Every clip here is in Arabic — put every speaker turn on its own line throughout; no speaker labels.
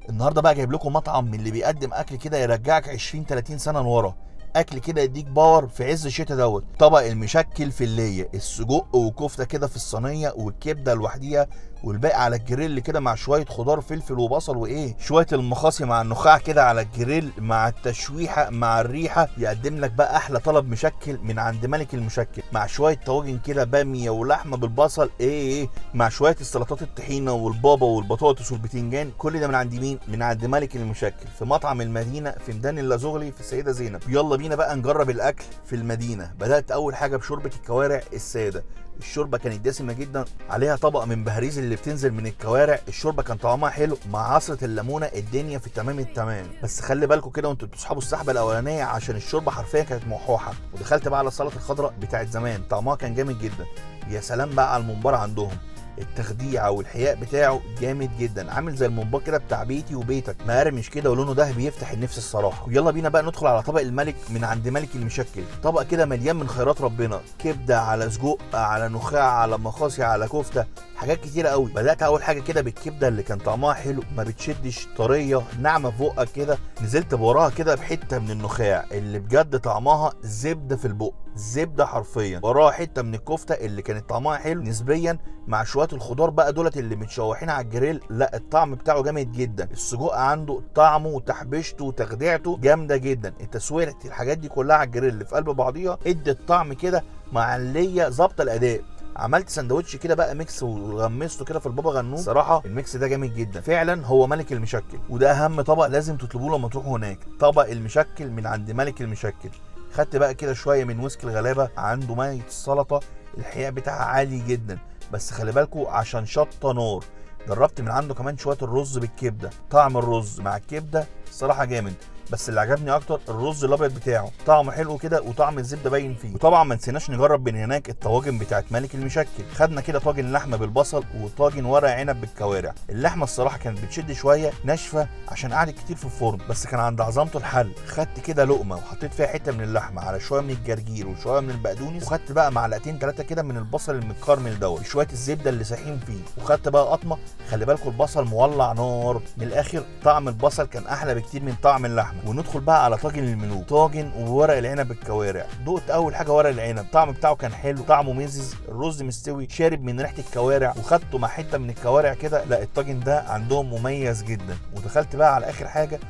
النهارده بقى جايب لكم مطعم من اللي بيقدم اكل كده يرجعك 20 30 سنه لورا. اكل كده يديك باور في عز الشتاء دوت. طبق المشكل في الليه، السجق وكفته كده في الصينيه، والكبده لوحديها، والباقي على الجريل كده مع شويه خضار فلفل وبصل وايه شويه المخاصي مع النخاع كده على الجريل مع التشويحه مع الريحه. يقدم لك بقى احلى طلب مشكل من عند ملك المشكل، مع شويه طواجن كده باميه ولحمه بالبصل ايه مع شويه السلطات الطحينه والبابا والبطاطس والبتنجان. كل ده من عند مين؟ من عند ملك المشكل في مطعم المدينه في ميدان اللازغلي في السيده زينب. يلا بينا بقى نجرب الاكل في المدينه. بدات اول حاجه بشوربه الكوارع الساده. الشوربه كانت دسمه جدا، عليها طبقه من بهاريز اللي بتنزل من الكوارع. الشوربه كان طعمها حلو مع عصره الليمونه، الدنيا في تمام التمام. بس خلي بالكم كده وانتوا بتسحبوا السحبه الاولانيه عشان الشوربه حرفيا كانت موحوحه. ودخلت بقى على السلطه الخضراء بتاعت زمان، طعمها كان جامد جدا. يا سلام بقى على الممبار عندهم، التخديعه والحياء بتاعه جامد جدا، عامل زي الممبار كده بتاع بيتي وبيتك، مقرمش كده ولونه دهبي يفتح النفس الصراحه. ويلا بينا بقى ندخل على طبق الملك من عند ملك المشكل. طبق كده مليان من خيرات ربنا، كبده على سجق على نخاع على مخاصي على كفته، حاجات كتيره قوي. بدات اول حاجه كده بالكبده اللي كان طعمها حلو، ما بتشدش، طريه ناعمه في بقك كده. نزلت بوراها كده بحته من النخاع اللي بجد طعمها زبده في البق، زبده حرفيا. وراها حته من الكفته اللي كانت طعمها حلو نسبيا، مع شويه الخضار بقى دولت اللي متشوحين على الجريل. لا الطعم بتاعه جامد جدا. السجق عنده طعمه وتحبيشته وتخديعته جامده جدا. التسويه الحاجات دي كلها على الجريل في قلب بعضيها ادت طعم كده مع الليه ظابطه الاداء. عملت سندوتش كده بقى ميكس وغمسته كده في البابا غنوج. صراحه الميكس ده جامد جدا فعلا، هو ملك المشكل. وده اهم طبق لازم تطلبوه لما تروحوا هناك، طبق المشكل من عند ملك المشكل. خدت بقى كده شويه من ويسك الغلابه، عنده ميه السلطه الحقيقه بتاعها عالي جدا، بس خلي بالكوا عشان شطه نار. جربت من عنده كمان شويه الرز بالكبده، طعم الرز مع الكبده الصراحه جامد. بس اللي عجبني اكتر الرز الابيض بتاعه، طعمه حلو كده وطعم الزبده باين فيه. وطبعا ما نسيناش نجرب من هناك الطواجن بتاعت ملك المشكل. خدنا كده طاجن لحمه بالبصل وطاجن ورق عنب بالكوارع. اللحمه الصراحه كانت بتشد شويه ناشفه عشان قعدت كتير في الفرن، بس كان عند عظمته الحل. خدت كده لقمه وحطيت فيها حته من اللحمه على شويه من الجرجير وشويه من البقدونس، وخدت بقى معلقتين ثلاثه كده من البصل المتكرمل دوت شويه الزبده اللي سايحين فيه، وخدت بقى قطمه. خلي بالكم البصل مولع نار من الاخر، طعم البصل كان احلى بكتير من طعم اللحمه. وندخل بقى على طاجن الملوك، طاجن وورق العنب بالكوارع. دقت اول حاجه ورق العنب، الطعم بتاعه كان حلو، طعمه مزز، الرز مستوي شارب من ريحه الكوارع، وخدته مع حته من الكوارع كده. لا الطاجن ده عندهم مميز جدا. ودخلت بقى على اخر حاجه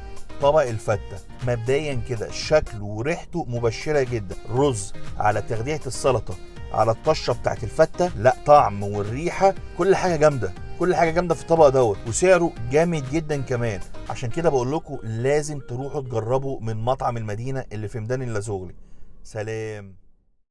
طبق الفته. مبدئيا كده شكله وريحته مبشره جدا، رز على تغذيه السلطه على الطشه بتاعت الفته، لا طعم والريحه كل حاجه جامده، كل حاجه جامده في الطبق دوت، وسعره جامد جدا كمان. عشان كده بقول لكم لازم تروحوا تجربوا من مطعم المدينه اللي في ميدان اللازغلي. سلام.